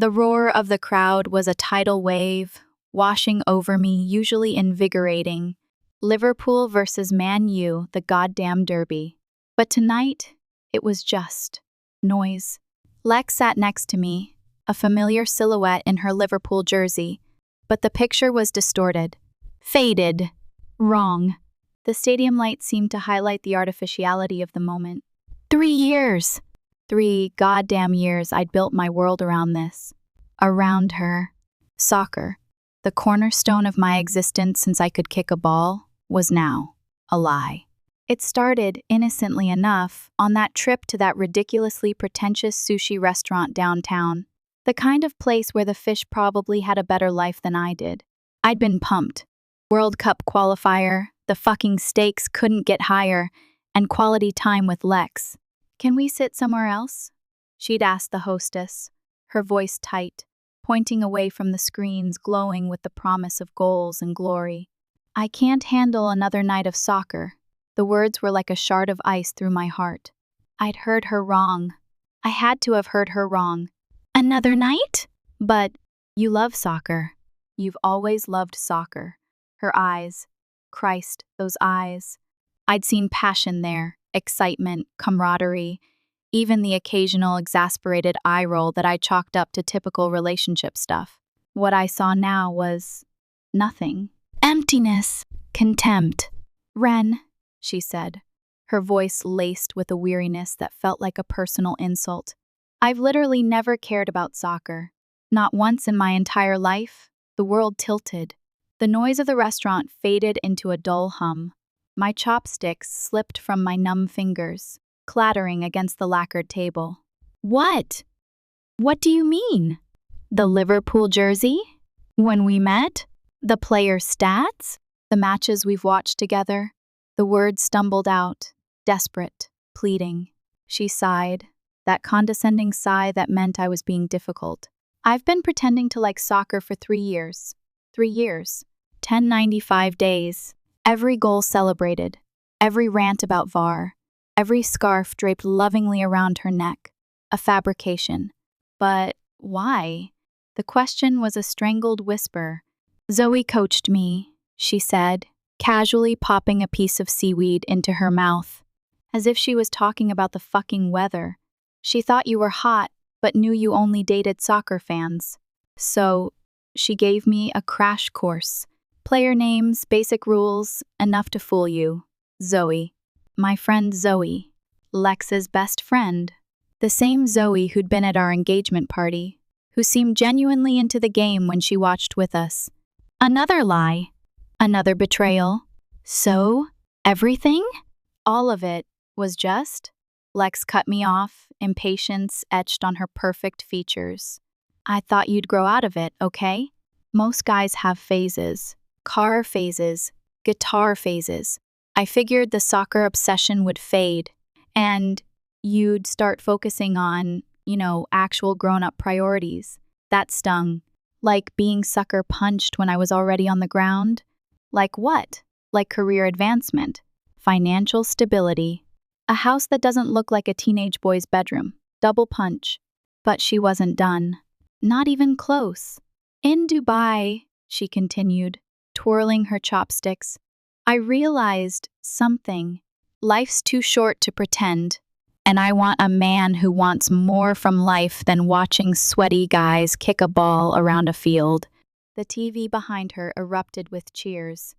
The roar of the crowd was a tidal wave, washing over me, usually invigorating. Liverpool versus Man U, the goddamn derby. But tonight, it was just noise. Lex sat next to me, a familiar silhouette in her Liverpool jersey, but the picture was distorted, faded, wrong. The stadium lights seemed to highlight the artificiality of the moment. 3 years! 3 goddamn years I'd built my world around this. Around her. Soccer, the cornerstone of my existence since I could kick a ball, was now a lie. It started, innocently enough, on that trip to that ridiculously pretentious sushi restaurant downtown. The kind of place where the fish probably had a better life than I did. I'd been pumped. World Cup qualifier, the fucking stakes couldn't get higher, and quality time with Lex. "Can we sit somewhere else?" she'd asked the hostess, her voice tight, pointing away from the screens glowing with the promise of goals and glory. "I can't handle another night of soccer." The words were like a shard of ice through my heart. I'd heard her wrong. I had to have heard her wrong. Another night? But you love soccer. You've always loved soccer. Her eyes. Christ, those eyes. I'd seen passion there, excitement, camaraderie, even the occasional exasperated eye roll that I chalked up to typical relationship stuff. What I saw now was nothing. Emptiness. Contempt. "Ren," she said, her voice laced with a weariness that felt like a personal insult. "I've literally never cared about soccer. Not once in my entire life." The world tilted. The noise of the restaurant faded into a dull hum. My chopsticks slipped from my numb fingers, clattering against the lacquered table. "What? What do you mean? The Liverpool jersey? When we met? The player stats? The matches we've watched together?" The words stumbled out, desperate, pleading. She sighed, that condescending sigh that meant I was being difficult. "I've been pretending to like soccer for 3 years. 3 years. 1095 days. Every goal celebrated. Every rant about VAR. Every scarf draped lovingly around her neck. A fabrication. But why?" The question was a strangled whisper. "Zoe coached me," she said, casually popping a piece of seaweed into her mouth, as if she was talking about the fucking weather. "She thought you were hot, but knew you only dated soccer fans. So, she gave me a crash course. Player names, basic rules, enough to fool you. Zoe. My friend Zoe. Lex's best friend. The same Zoe who'd been at our engagement party, who seemed genuinely into the game when she watched with us. Another lie. Another betrayal. So, everything? All of it was just..." Lex cut me off, impatience etched on her perfect features. "I thought you'd grow out of it, okay? Most guys have phases. Car phases. Guitar phases. I figured the soccer obsession would fade, and you'd start focusing on, actual grown-up priorities." That stung. Like being sucker punched when I was already on the ground. Like what? Like career advancement, financial stability, a house that doesn't look like a teenage boy's bedroom. Double punch. But she wasn't done. Not even close. "In Dubai," she continued, twirling her chopsticks, "I realized something. Life's too short to pretend, and I want a man who wants more from life than watching sweaty guys kick a ball around a field." The TV behind her erupted with cheers.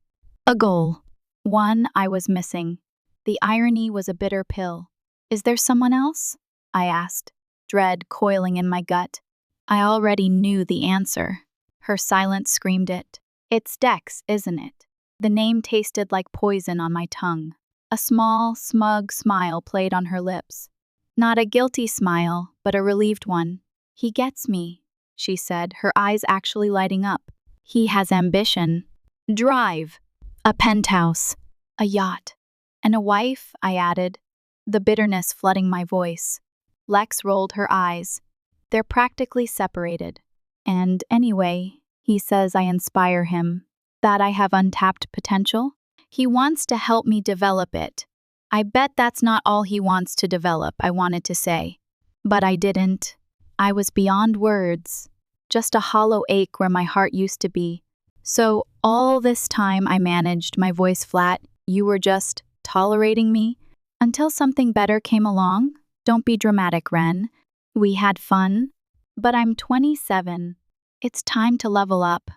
A goal. One I was missing. The irony was a bitter pill. "Is there someone else?" I asked, dread coiling in my gut. I already knew the answer. Her silence screamed it. "It's Dex, isn't it?" The name tasted like poison on my tongue. A small, smug smile played on her lips. Not a guilty smile, but a relieved one. "He gets me," she said, her eyes actually lighting up. "He has ambition. Drive. A penthouse. A yacht. And a wife," I added, the bitterness flooding my voice. Lex rolled her eyes. "They're practically separated. And anyway, he says I inspire him. That I have untapped potential? He wants to help me develop it. I bet that's not all he wants to develop," I wanted to say. But I didn't. I was beyond words, just a hollow ache where my heart used to be. So all this time I managed, my voice flat, you were just tolerating me? Until something better came along? Don't be dramatic, Ren. We had fun. But I'm 27. It's time to level up.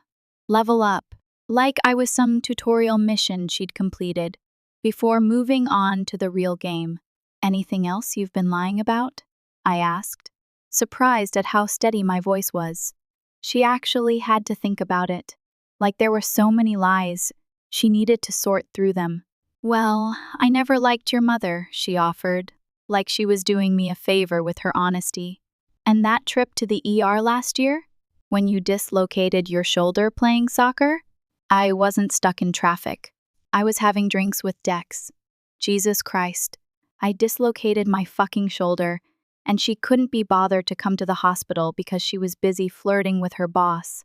Level up. Like I was some tutorial mission she'd completed, before moving on to the real game. Anything else you've been lying about? I asked, surprised at how steady my voice was. She actually had to think about it. Like there were so many lies, she needed to sort through them. Well, I never liked your mother, she offered, like she was doing me a favor with her honesty. And that trip to the ER last year? When you dislocated your shoulder playing soccer? I wasn't stuck in traffic. I was having drinks with Dex. Jesus Christ. I dislocated my fucking shoulder, and she couldn't be bothered to come to the hospital because she was busy flirting with her boss.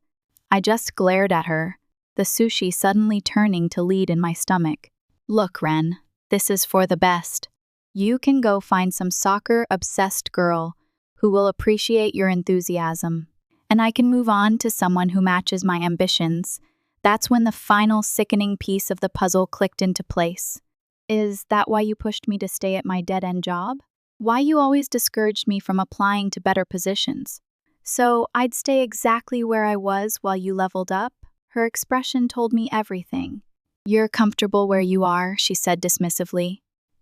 I just glared at her, the sushi suddenly turning to lead in my stomach. Look, Ren, this is for the best. You can go find some soccer-obsessed girl who will appreciate your enthusiasm, and I can move on to someone who matches my ambitions. That's when the final sickening piece of the puzzle clicked into place. Is that why you pushed me to stay at my dead-end job? Why you always discouraged me from applying to better positions? So I'd stay exactly where I was while you leveled up? Her expression told me everything. You're comfortable where you are, she said dismissively.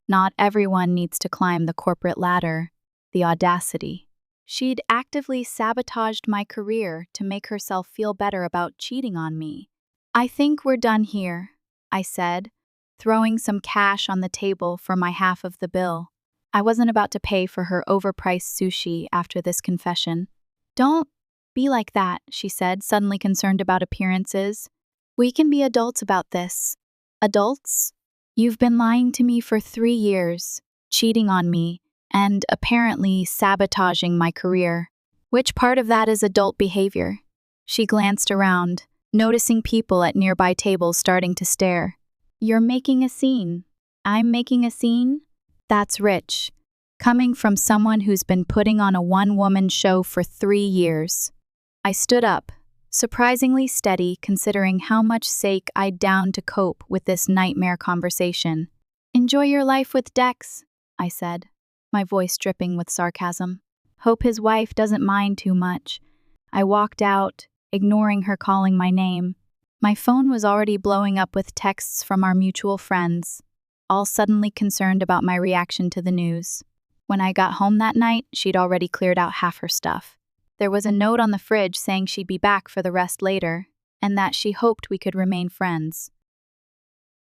Not everyone needs to climb the corporate ladder. The audacity. She'd actively sabotaged my career to make herself feel better about cheating on me. I think we're done here, I said, throwing some cash on the table for my half of the bill. I wasn't about to pay for her overpriced sushi after this confession. Don't be like that, she said, suddenly concerned about appearances. We can be adults about this. Adults? You've been lying to me for 3 years, cheating on me, and apparently sabotaging my career. Which part of that is adult behavior? She glanced around, noticing people at nearby tables starting to stare. You're making a scene. I'm making a scene? That's rich. Coming from someone who's been putting on a one-woman show for 3 years. I stood up, surprisingly steady considering how much sake I'd down to cope with this nightmare conversation. Enjoy your life with Dex, I said, my voice dripping with sarcasm. Hope his wife doesn't mind too much. I walked out, ignoring her calling my name. My phone was already blowing up with texts from our mutual friends, all suddenly concerned about my reaction to the news. When I got home that night, she'd already cleared out half her stuff. There was a note on the fridge saying she'd be back for the rest later, and that she hoped we could remain friends.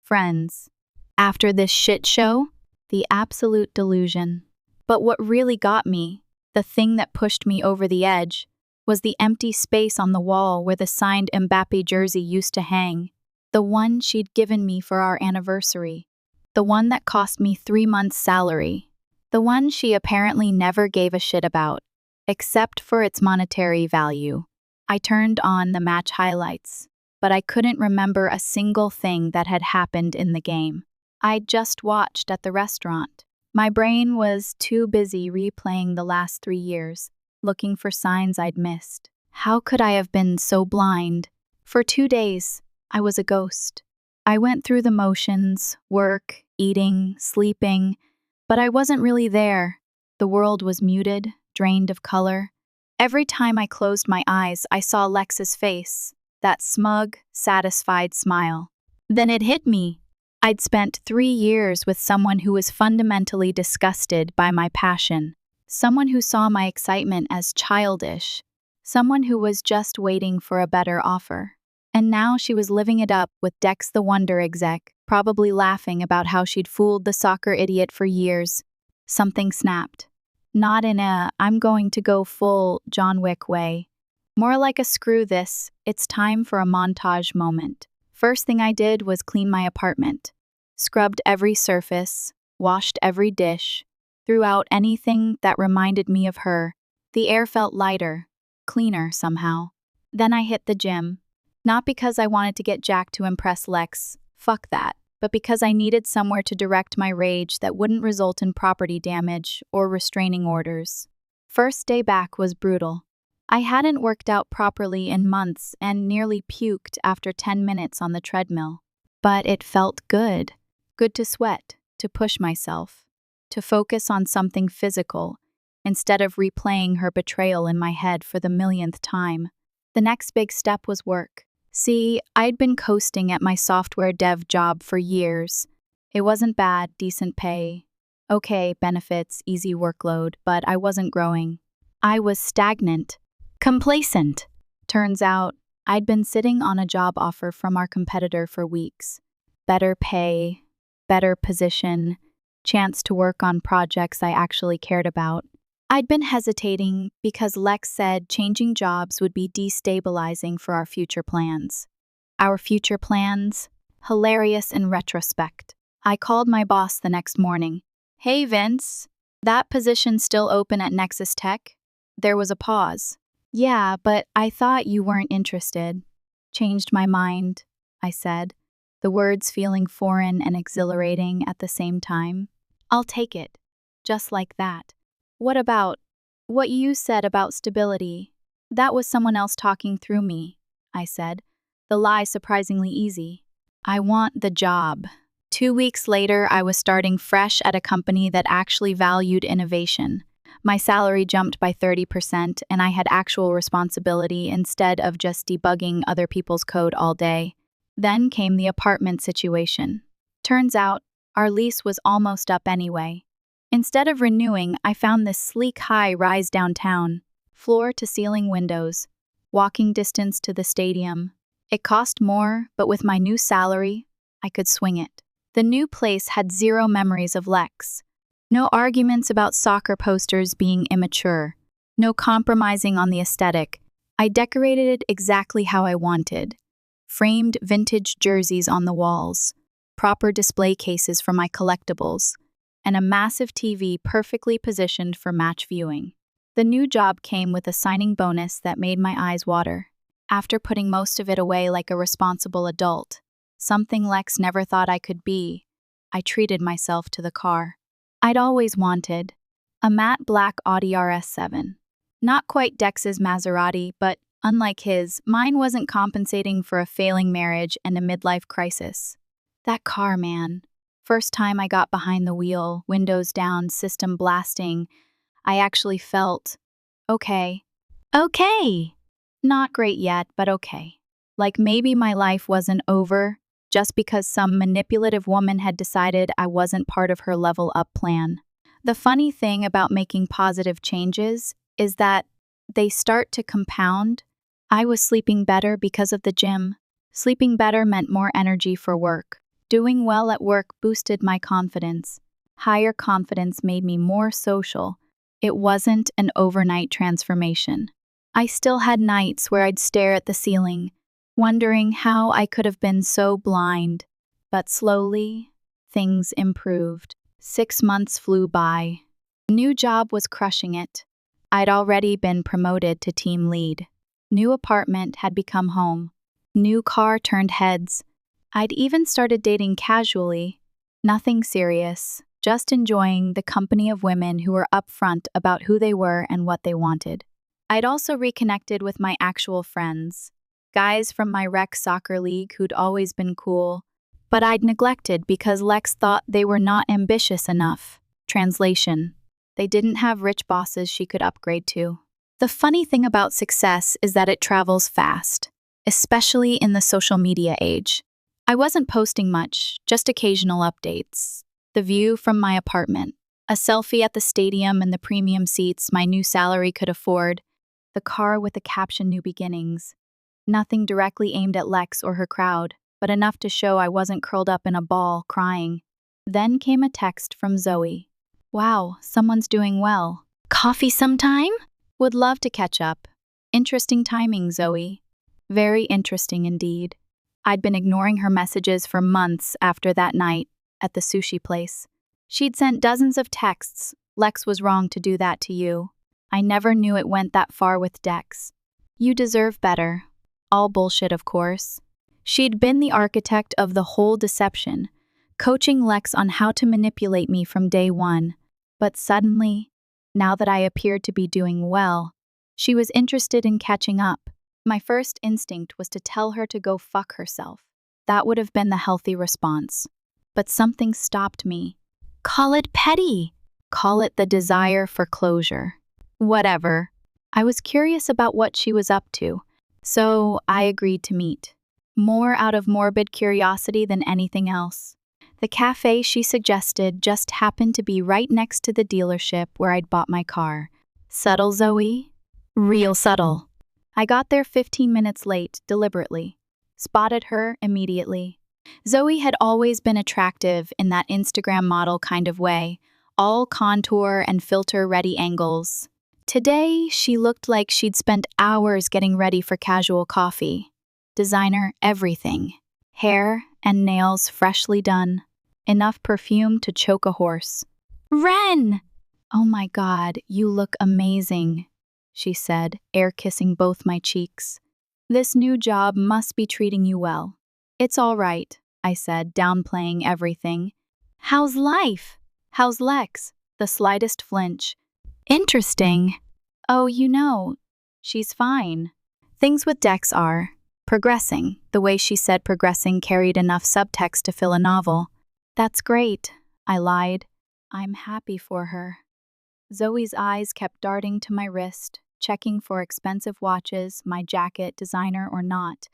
Friends. After this shit show? The absolute delusion. But what really got me, the thing that pushed me over the edge, was the empty space on the wall where the signed Mbappe jersey used to hang. The one she'd given me for our anniversary. The one that cost me 3 months' salary. The one she apparently never gave a shit about, except for its monetary value. I turned on the match highlights, but I couldn't remember a single thing that had happened in the game. I'd just watched at the restaurant. My brain was too busy replaying the last 3 years, looking for signs I'd missed. How could I have been so blind? For 2 days, I was a ghost. I went through the motions, work, eating, sleeping, but I wasn't really there. The world was muted, drained of color. Every time I closed my eyes, I saw Lex's face, that smug, satisfied smile. Then it hit me. I'd spent 3 years with someone who was fundamentally disgusted by my passion, someone who saw my excitement as childish, someone who was just waiting for a better offer. And now she was living it up with Dex the Wonder exec, probably laughing about how she'd fooled the soccer idiot for years. Something snapped. Not in a, I'm going to go full John Wick way. More like a screw this, it's time for a montage moment. First thing I did was clean my apartment. Scrubbed every surface, washed every dish, threw out anything that reminded me of her. The air felt lighter, cleaner somehow. Then I hit the gym. Not because I wanted to get jacked to impress Lex, fuck that, but because I needed somewhere to direct my rage that wouldn't result in property damage or restraining orders. First day back was brutal. I hadn't worked out properly in months and nearly puked after 10 minutes on the treadmill. But it felt good. Good to sweat, to push myself, to focus on something physical, instead of replaying her betrayal in my head for the millionth time. The next big step was work. See, I'd been coasting at my software dev job for years. It wasn't bad, decent pay. Okay, benefits, easy workload, but I wasn't growing. I was stagnant, complacent. Turns out, I'd been sitting on a job offer from our competitor for weeks. Better pay, better position, chance to work on projects I actually cared about. I'd been hesitating because Lex said changing jobs would be destabilizing for our future plans. Our future plans? Hilarious in retrospect. I called my boss the next morning. Hey Vince, that position's still open at Nexus Tech? There was a pause. Yeah, but I thought you weren't interested. Changed my mind, I said, the words feeling foreign and exhilarating at the same time. I'll take it. Just like that. What about what you said about stability? That was someone else talking through me, I said, the lie surprisingly easy. I want the job. 2 weeks later, I was starting fresh at a company that actually valued innovation. My salary jumped by 30%, and I had actual responsibility instead of just debugging other people's code all day. Then came the apartment situation. Turns out, our lease was almost up anyway. Instead of renewing, I found this sleek high-rise downtown, floor-to-ceiling windows, walking distance to the stadium. It cost more, but with my new salary, I could swing it. The new place had zero memories of Lex. No arguments about soccer posters being immature. No compromising on the aesthetic. I decorated it exactly how I wanted. Framed vintage jerseys on the walls, proper display cases for my collectibles, and a massive TV perfectly positioned for match viewing. The new job came with a signing bonus that made my eyes water. After putting most of it away like a responsible adult, something Lex never thought I could be, I treated myself to the car I'd always wanted, a matte black Audi RS7. Not quite Dex's Maserati, but unlike his, mine wasn't compensating for a failing marriage and a midlife crisis. That car, man. First time I got behind the wheel, windows down, system blasting, I actually felt, okay. Okay! Not great yet, but okay. Like maybe my life wasn't over just because some manipulative woman had decided I wasn't part of her level up plan. The funny thing about making positive changes is that they start to compound. I was sleeping better because of the gym. Sleeping better meant more energy for work. Doing well at work boosted my confidence. Higher confidence made me more social. It wasn't an overnight transformation. I still had nights where I'd stare at the ceiling, wondering how I could have been so blind. But slowly, things improved. 6 months flew by. The new job was crushing it. I'd already been promoted to team lead. New apartment had become home. New car turned heads. I'd even started dating casually. Nothing serious, just enjoying the company of women who were upfront about who they were and what they wanted. I'd also reconnected with my actual friends. Guys from my rec soccer league who'd always been cool, but I'd neglected because Lex thought they were not ambitious enough. Translation: they didn't have rich bosses she could upgrade to. The funny thing about success is that it travels fast, especially in the social media age. I wasn't posting much, just occasional updates. The view from my apartment, a selfie at the stadium and the premium seats my new salary could afford, the car with the caption "New Beginnings." Nothing directly aimed at Lex or her crowd, but enough to show I wasn't curled up in a ball, crying. Then came a text from Zoe. Wow, someone's doing well. Coffee sometime? Would love to catch up. Interesting timing, Zoe. Very interesting indeed. I'd been ignoring her messages for months after that night at the sushi place. She'd sent dozens of texts. Lex was wrong to do that to you. I never knew it went that far with Dex. You deserve better. All bullshit, of course. She'd been the architect of the whole deception, coaching Lex on how to manipulate me from day one. But suddenly, Now that I appeared to be doing well, she was interested in catching up. My first instinct was to tell her to go fuck herself. That would have been the healthy response. But something stopped me. Call it petty. Call it the desire for closure. Whatever. I was curious about what she was up to, so I agreed to meet. More out of morbid curiosity than anything else. The cafe she suggested just happened to be right next to the dealership where I'd bought my car. Subtle, Zoe? Real subtle. I got there 15 minutes late, deliberately. Spotted her immediately. Zoe had always been attractive in that Instagram model kind of way, all contour and filter-ready angles. Today, she looked like she'd spent hours getting ready for casual coffee. Designer everything. Hair and nails freshly done. Enough perfume to choke a horse. Ren! Oh my God, you look amazing, she said, air-kissing both my cheeks. This new job must be treating you well. It's all right, I said, downplaying everything. How's life? How's Lex? The slightest flinch. Interesting. Oh, she's fine. Things with Dex are progressing. The way she said progressing carried enough subtext to fill a novel. That's great, I lied. I'm happy for her. Zoe's eyes kept darting to my wrist, checking for expensive watches, my jacket, designer or not,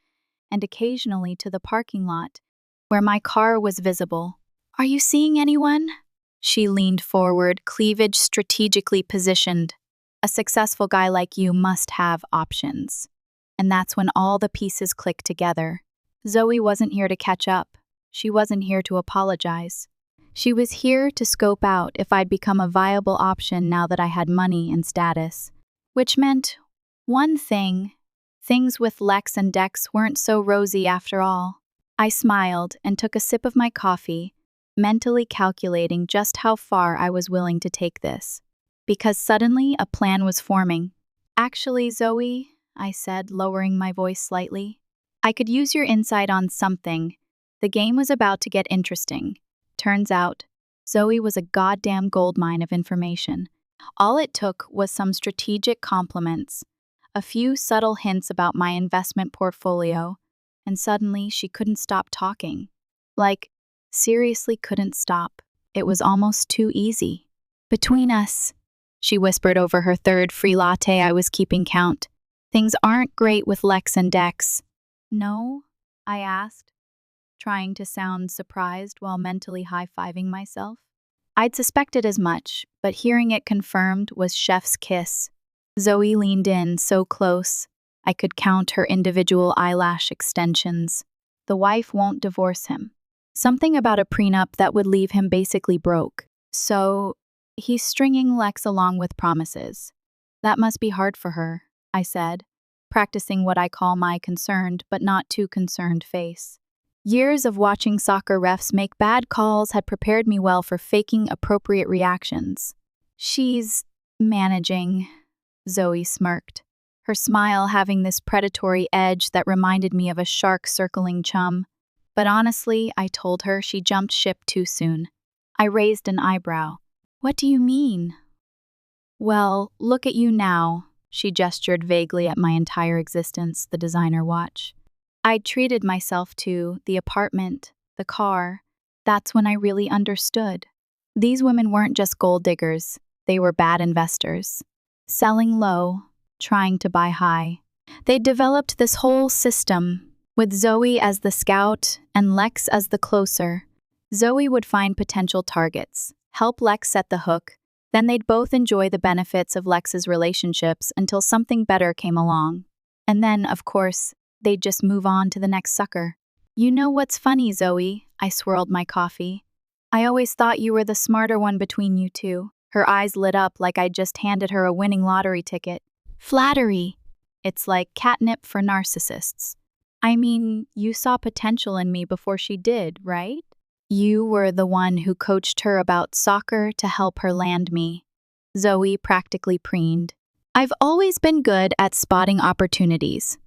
and occasionally to the parking lot, where my car was visible. Are you seeing anyone? She leaned forward, cleavage strategically positioned. A successful guy like you must have options. And that's when all the pieces click together. Zoe wasn't here to catch up. She wasn't here to apologize. She was here to scope out if I'd become a viable option now that I had money and status. Which meant one thing. Things with Lex and Dex weren't so rosy after all. I smiled and took a sip of my coffee, mentally calculating just how far I was willing to take this. Because suddenly a plan was forming. Actually, Zoe, I said, lowering my voice slightly, I could use your insight on something. The game was about to get interesting. Turns out, Zoe was a goddamn goldmine of information. All it took was some strategic compliments, a few subtle hints about my investment portfolio, and suddenly she couldn't stop talking. Like, seriously couldn't stop. It was almost too easy. Between us, she whispered over her third free latte. I was keeping count. Things aren't great with Lex and Dex. No? I asked, trying to sound surprised while mentally high-fiving myself. I'd suspected as much, but hearing it confirmed was chef's kiss. Zoe leaned in so close, I could count her individual eyelash extensions. The wife won't divorce him. Something about a prenup that would leave him basically broke. So, he's stringing Lex along with promises. That must be hard for her, I said, practicing what I call my concerned but not too concerned face. Years of watching soccer refs make bad calls had prepared me well for faking appropriate reactions. She's managing, Zoe smirked, her smile having this predatory edge that reminded me of a shark circling chum. But honestly, I told her she jumped ship too soon. I raised an eyebrow. What do you mean? Well, look at you now, she gestured vaguely at my entire existence, the designer watch. I'd treated myself to the apartment, the car. That's when I really understood. These women weren't just gold diggers, they were bad investors. Selling low, trying to buy high. They'd developed this whole system, with Zoe as the scout and Lex as the closer. Zoe would find potential targets, help Lex set the hook, then they'd both enjoy the benefits of Lex's relationships until something better came along. And then, of course, they'd just move on to the next sucker. You know what's funny, Zoe? I swirled my coffee. I always thought you were the smarter one between you two. Her eyes lit up like I'd just handed her a winning lottery ticket. Flattery. It's like catnip for narcissists. I mean, you saw potential in me before she did, right? You were the one who coached her about soccer to help her land me. Zoe practically preened. I've always been good at spotting opportunities.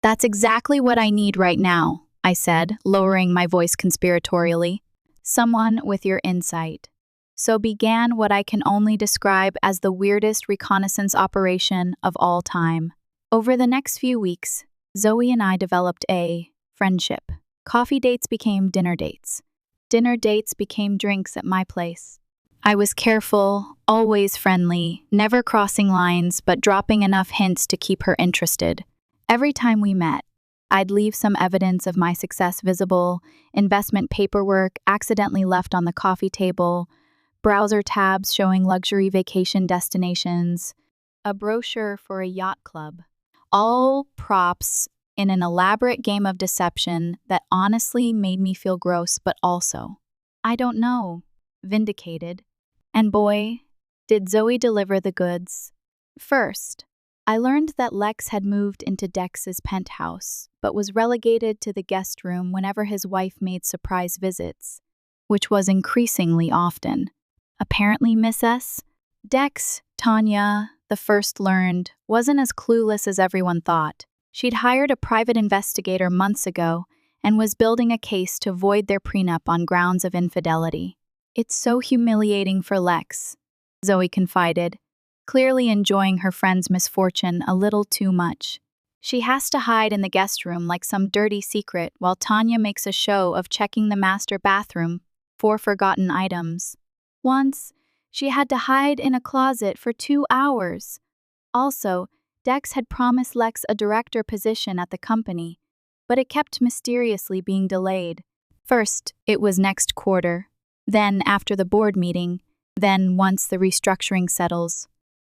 That's exactly what I need right now, I said, lowering my voice conspiratorially. Someone with your insight. So began what I can only describe as the weirdest reconnaissance operation of all time. Over the next few weeks, Zoe and I developed a friendship. Coffee dates became dinner dates. Dinner dates became drinks at my place. I was careful, always friendly, never crossing lines, but dropping enough hints to keep her interested. Every time we met, I'd leave some evidence of my success visible, investment paperwork accidentally left on the coffee table, browser tabs showing luxury vacation destinations, a brochure for a yacht club. All props in an elaborate game of deception that honestly made me feel gross, but also, I don't know, vindicated. And boy, did Zoe deliver the goods. First, I learned that Lex had moved into Dex's penthouse, but was relegated to the guest room whenever his wife made surprise visits, which was increasingly often. Apparently, Miss S. Dex, Tanya, the first learned, wasn't as clueless as everyone thought. She'd hired a private investigator months ago and was building a case to void their prenup on grounds of infidelity. It's so humiliating for Lex, Zoe confided, clearly enjoying her friend's misfortune a little too much. She has to hide in the guest room like some dirty secret while Tanya makes a show of checking the master bathroom for forgotten items. Once, she had to hide in a closet for 2 hours. Also, Dex had promised Lex a director position at the company, but it kept mysteriously being delayed. First, it was next quarter, then after the board meeting, then once the restructuring settles.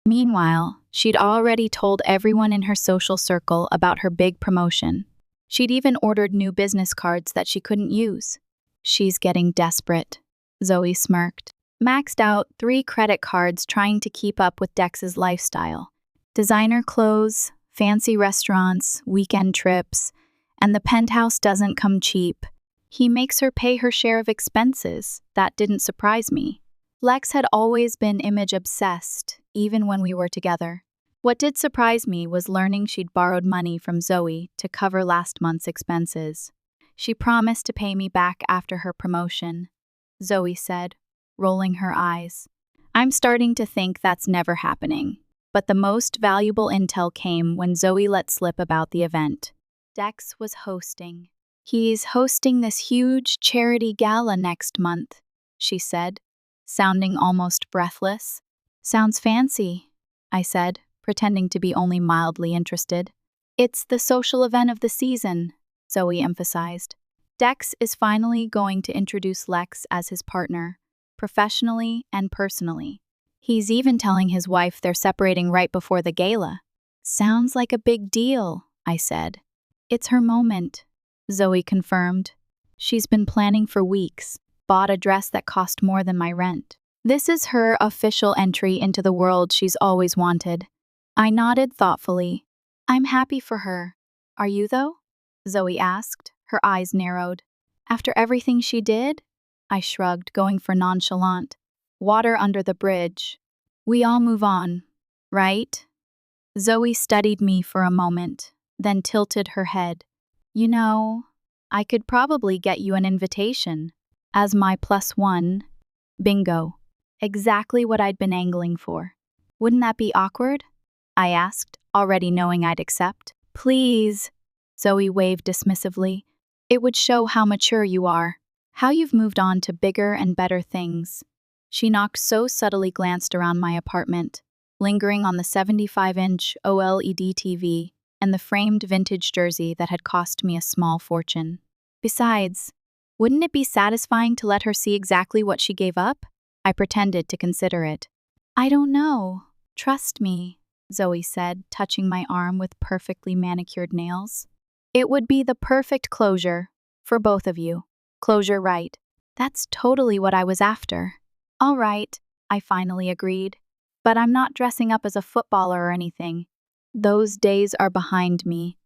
Meanwhile, she'd already told everyone in her social circle about her big promotion. She'd even ordered new business cards that she couldn't use. She's getting desperate, Zoe smirked. Maxed out 3 credit cards trying to keep up with Dex's lifestyle. Designer clothes, fancy restaurants, weekend trips, and the penthouse doesn't come cheap. He makes her pay her share of expenses. That didn't surprise me. Lex had always been image-obsessed, even when we were together. What did surprise me was learning she'd borrowed money from Zoe to cover last month's expenses. She promised to pay me back after her promotion, Zoe said, rolling her eyes. I'm starting to think that's never happening. But the most valuable intel came when Zoe let slip about the event. Dex was hosting. He's hosting this huge charity gala next month, she said, sounding almost breathless. Sounds fancy, I said, pretending to be only mildly interested. It's the social event of the season, Zoe emphasized. Dex is finally going to introduce Lex as his partner, professionally and personally. He's even telling his wife they're separating right before the gala. Sounds like a big deal, I said. It's her moment, Zoe confirmed. She's been planning for weeks, bought a dress that cost more than my rent. This is her official entry into the world she's always wanted. I nodded thoughtfully. I'm happy for her. Are you, though? Zoe asked, her eyes narrowed. After everything she did? I shrugged, going for nonchalant. Water under the bridge. We all move on, right? Zoe studied me for a moment, then tilted her head. You know, I could probably get you an invitation. As my +1. Bingo. Exactly what I'd been angling for. Wouldn't that be awkward? I asked, already knowing I'd accept. Please, Zoe waved dismissively. It would show how mature you are, how you've moved on to bigger and better things. She knocked so subtly glanced around my apartment, lingering on the 75-inch OLED TV and the framed vintage jersey that had cost me a small fortune. Besides, wouldn't it be satisfying to let her see exactly what she gave up? I pretended to consider it. I don't know. Trust me, Zoe said, touching my arm with perfectly manicured nails. It would be the perfect closure for both of you. Closure right. That's totally what I was after. All right, I finally agreed. But I'm not dressing up as a footballer or anything. Those days are behind me.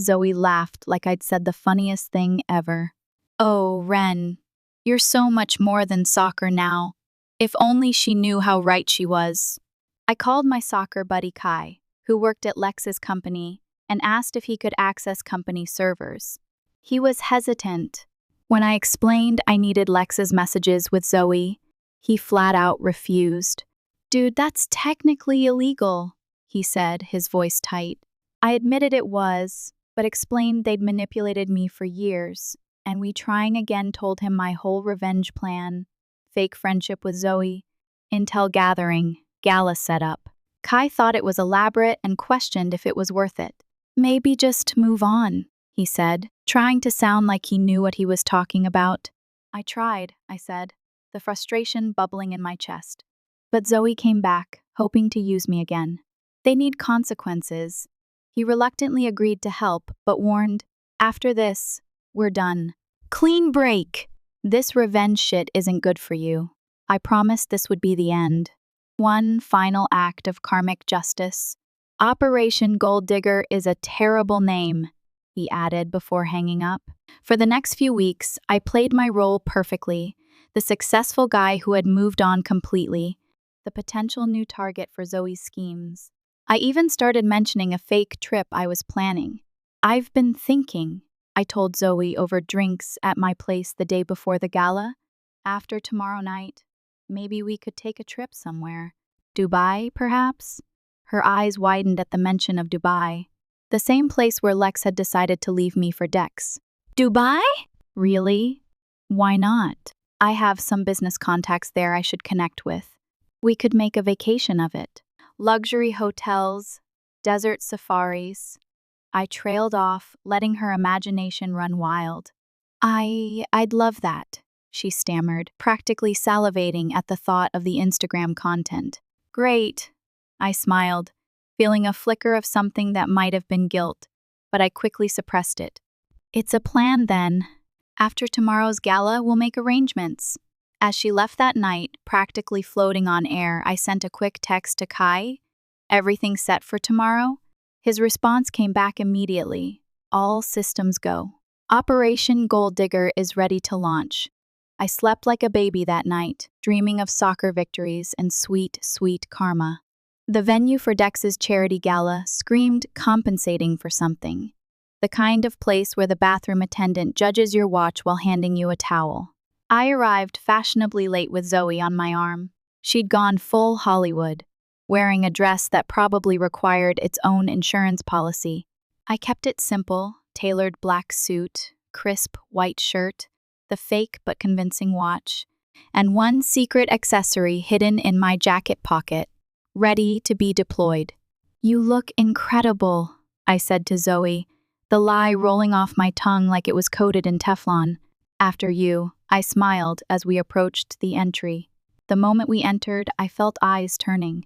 Zoe laughed like I'd said the funniest thing ever. Oh, Ren, you're so much more than soccer now. If only she knew how right she was. I called my soccer buddy Kai, who worked at Lex's company, and asked if he could access company servers. He was hesitant. When I explained I needed Lex's messages with Zoe, He flat out refused. "Dude, that's technically illegal," he said, his voice tight. I admitted it was, but explained they'd manipulated me for years, and we trying again told him my whole revenge plan, fake friendship with Zoe, intel gathering, gala setup. Kai thought it was elaborate and questioned if it was worth it. "Maybe just move on," he said, trying to sound like he knew what he was talking about. "I tried," I said, the frustration bubbling in my chest. But Zoe came back, hoping to use me again. "They need consequences." He reluctantly agreed to help, but warned, "After this, we're done. Clean break. This revenge shit isn't good for you." I promised this would be the end. One final act of karmic justice. "Operation Gold Digger is a terrible name," he added before hanging up. For the next few weeks, I played my role perfectly, the successful guy who had moved on completely, the potential new target for Zoe's schemes. I even started mentioning a fake trip I was planning. "I've been thinking," I told Zoe over drinks at my place the day before the gala. "After tomorrow night, maybe we could take a trip somewhere. Dubai, perhaps?" Her eyes widened at the mention of Dubai, the same place where Lex had decided to leave me for Dex. "Dubai? Really? Why not? I have some business contacts there I should connect with. We could make a vacation of it. Luxury hotels, desert safaris." I trailed off, letting her imagination run wild. I'd love that," she stammered, practically salivating at the thought of the Instagram content. "Great," I smiled, feeling a flicker of something that might have been guilt, but I quickly suppressed it. "It's a plan, then. After tomorrow's gala, we'll make arrangements." As she left that night, practically floating on air, I sent a quick text to Kai. "Everything set for tomorrow?" His response came back immediately. "All systems go. Operation Gold Digger is ready to launch." I slept like a baby that night, dreaming of soccer victories and sweet, sweet karma. The venue for Dex's charity gala screamed compensating for something. The kind of place where the bathroom attendant judges your watch while handing you a towel. I arrived fashionably late with Zoe on my arm. She'd gone full Hollywood, wearing a dress that probably required its own insurance policy. I kept it simple, tailored black suit, crisp white shirt, the fake but convincing watch, and one secret accessory hidden in my jacket pocket, ready to be deployed. "You look incredible," I said to Zoe, the lie rolling off my tongue like it was coated in Teflon. "After you," I smiled as we approached the entry. The moment we entered, I felt eyes turning.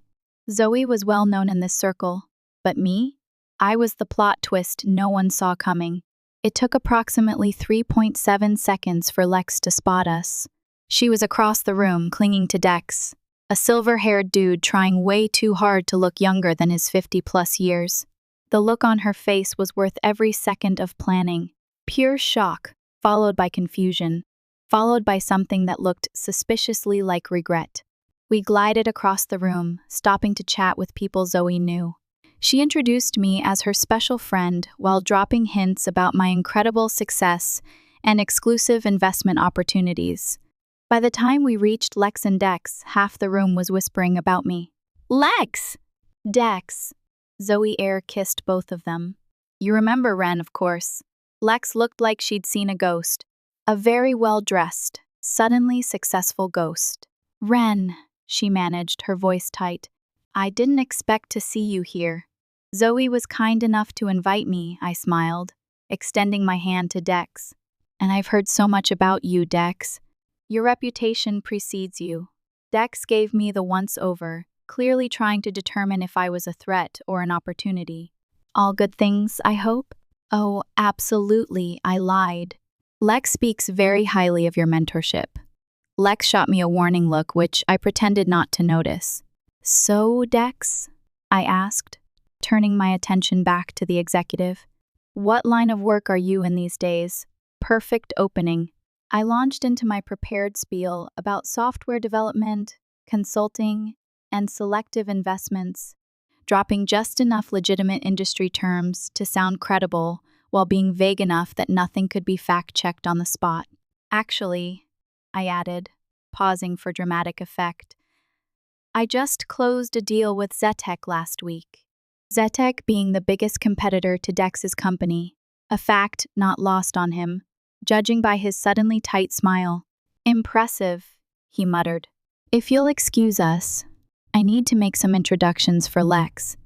Zoe was well known in this circle, but me? I was the plot twist no one saw coming. It took approximately 3.7 seconds for Lex to spot us. She was across the room, clinging to Dex, a silver-haired dude trying way too hard to look younger than his 50-plus years. The look on her face was worth every second of planning. Pure shock, followed by confusion, followed by something that looked suspiciously like regret. We glided across the room, stopping to chat with people Zoe knew. She introduced me as her special friend while dropping hints about my incredible success and exclusive investment opportunities. By the time we reached Lex and Dex, half the room was whispering about me. "Lex!" "Dex." Zoe air kissed both of them. "You remember Ren, of course." Lex looked like she'd seen a ghost. A very well-dressed, suddenly successful ghost. "Ren," she managed, her voice tight. "I didn't expect to see you here." "Zoe was kind enough to invite me," I smiled, extending my hand to Dex. "And I've heard so much about you, Dex. Your reputation precedes you." Dex gave me the once-over, clearly trying to determine if I was a threat or an opportunity. "All good things, I hope?" "Oh, absolutely," I lied. "Lex speaks very highly of your mentorship." Lex shot me a warning look, which I pretended not to notice. "So, Dex?" I asked, turning my attention back to the executive. "What line of work are you in these days?" Perfect opening. I launched into my prepared spiel about software development, consulting, and selective investments, dropping just enough legitimate industry terms to sound credible while being vague enough that nothing could be fact-checked on the spot. "Actually," I added, pausing for dramatic effect. I just closed a deal with Zetec last week. Zetec being the biggest competitor to Dex's company, a fact not lost on him, judging by his suddenly tight smile. Impressive, he muttered. If you'll excuse us, I need to make some introductions for Lex.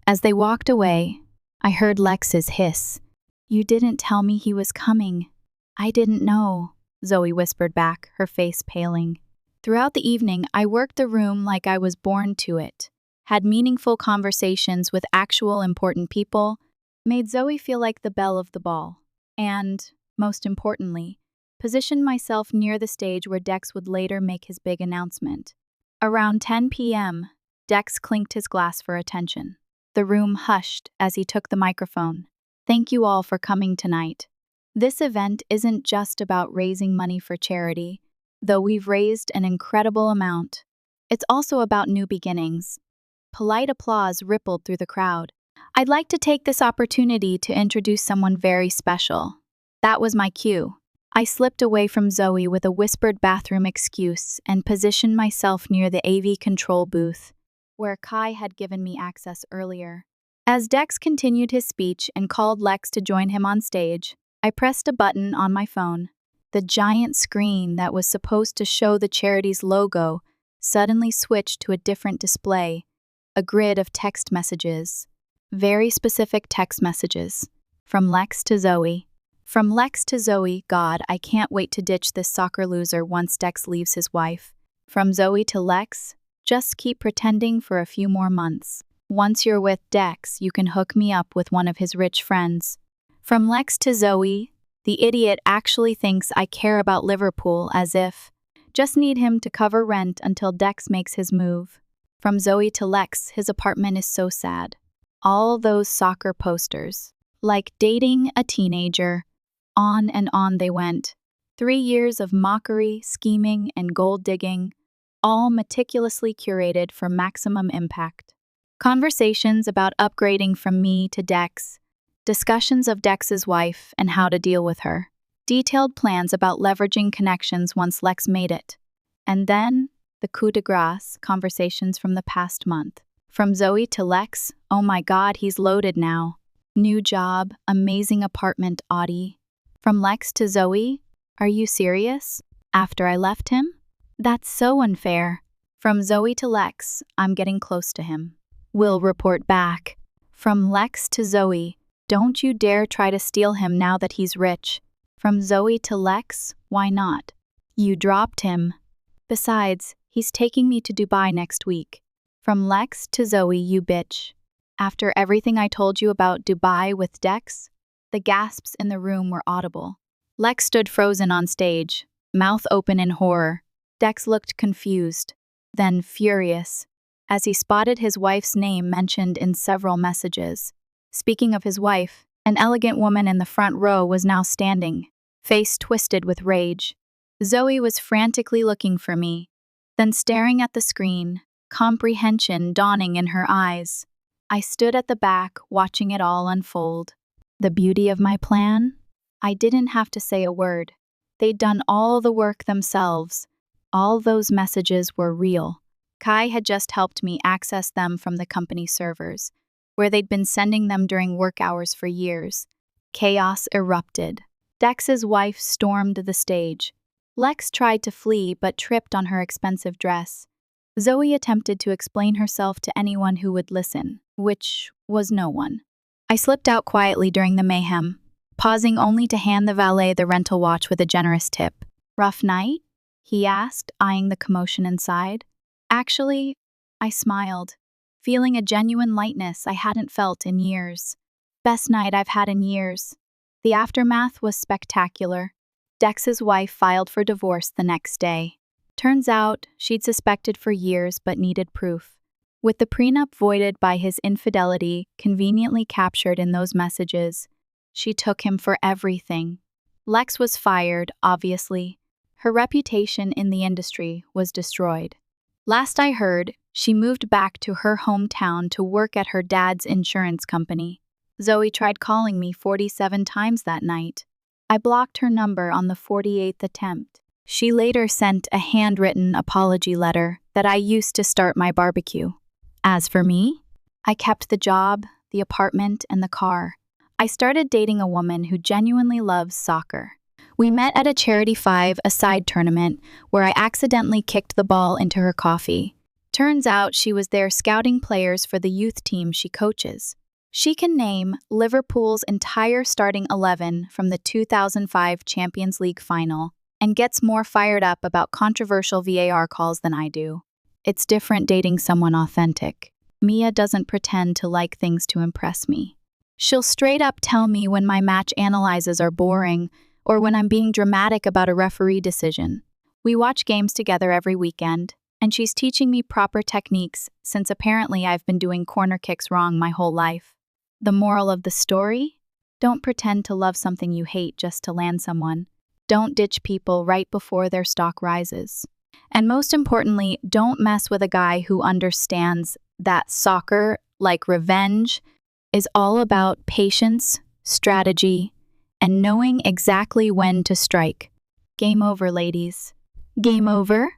As they walked away, I heard Lex's hiss. You didn't tell me he was coming. I didn't know, Zoe whispered back, her face paling. Throughout the evening, I worked the room like I was born to it, had meaningful conversations with actual important people, made Zoe feel like the belle of the ball, and, most importantly, positioned myself near the stage where Dex would later make his big announcement. Around 10 p.m., Dex clinked his glass for attention. The room hushed as he took the microphone. Thank you all for coming tonight. This event isn't just about raising money for charity, though we've raised an incredible amount. It's also about new beginnings. Polite applause rippled through the crowd. I'd like to take this opportunity to introduce someone very special. That was my cue. I slipped away from Zoe with a whispered bathroom excuse and positioned myself near the AV control booth, where Kai had given me access earlier. As Dex continued his speech and called Lex to join him on stage, I pressed a button on my phone. The giant screen that was supposed to show the charity's logo suddenly switched to a different display, a grid of text messages. Very specific text messages. From Lex to Zoe. From Lex to Zoe, God, I can't wait to ditch this soccer loser once Dex leaves his wife. From Zoe to Lex, just keep pretending for a few more months. Once you're with Dex, you can hook me up with one of his rich friends. From Lex to Zoe, the idiot actually thinks I care about Liverpool as if, just need him to cover rent until Dex makes his move. From Zoe to Lex, his apartment is so sad. All those soccer posters. Like dating a teenager. On and on they went. 3 years of mockery, scheming, and gold digging, all meticulously curated for maximum impact. Conversations about upgrading from me to Dex, discussions of Dex's wife and how to deal with her, detailed plans about leveraging connections once Lex made it, and then the coup de grace conversations from the past month. From Zoe to Lex, oh my God, he's loaded now. New job, amazing apartment, Audi. From Lex to Zoe, are you serious? After I left him? That's so unfair. From Zoe to Lex, I'm getting close to him. Will report back. From Lex to Zoe, don't you dare try to steal him now that he's rich. From Zoe to Lex, why not? You dropped him. Besides, he's taking me to Dubai next week. From Lex to Zoe, you bitch. After everything I told you about Dubai with Dex, the gasps in the room were audible. Lex stood frozen on stage, mouth open in horror. Dex looked confused, then furious, as he spotted his wife's name mentioned in several messages. Speaking of his wife, an elegant woman in the front row was now standing, face twisted with rage. Zoe was frantically looking for me, then staring at the screen, comprehension dawning in her eyes. I stood at the back, watching it all unfold. The beauty of my plan? I didn't have to say a word. They'd done all the work themselves. All those messages were real. Kai had just helped me access them from the company servers, where they'd been sending them during work hours for years. Chaos erupted. Dex's wife stormed the stage. Lex tried to flee but tripped on her expensive dress. Zoe attempted to explain herself to anyone who would listen, which was no one. I slipped out quietly during the mayhem, pausing only to hand the valet the rental watch with a generous tip. Rough night? He asked, eyeing the commotion inside. Actually, I smiled, feeling a genuine lightness I hadn't felt in years. Best night I've had in years. The aftermath was spectacular. Dex's wife filed for divorce the next day. Turns out, she'd suspected for years but needed proof. With the prenup voided by his infidelity conveniently captured in those messages, she took him for everything. Lex was fired, obviously. Her reputation in the industry was destroyed. Last I heard, she moved back to her hometown to work at her dad's insurance company. Zoe tried calling me 47 times that night. I blocked her number on the 48th attempt. She later sent a handwritten apology letter that I used to start my barbecue. As for me, I kept the job, the apartment, and the car. I started dating a woman who genuinely loves soccer. We met at a Charity 5-a-side tournament where I accidentally kicked the ball into her coffee. Turns out she was there scouting players for the youth team she coaches. She can name Liverpool's entire starting 11 from the 2005 Champions League final and gets more fired up about controversial VAR calls than I do. It's different dating someone authentic. Mia doesn't pretend to like things to impress me. She'll straight up tell me when my match analyses are boring or when I'm being dramatic about a referee decision. We watch games together every weekend, and she's teaching me proper techniques since apparently I've been doing corner kicks wrong my whole life. The moral of the story? Don't pretend to love something you hate just to land someone. Don't ditch people right before their stock rises. And most importantly, don't mess with a guy who understands that soccer, like revenge, is all about patience, strategy, and knowing exactly when to strike. Game over, ladies. Game over?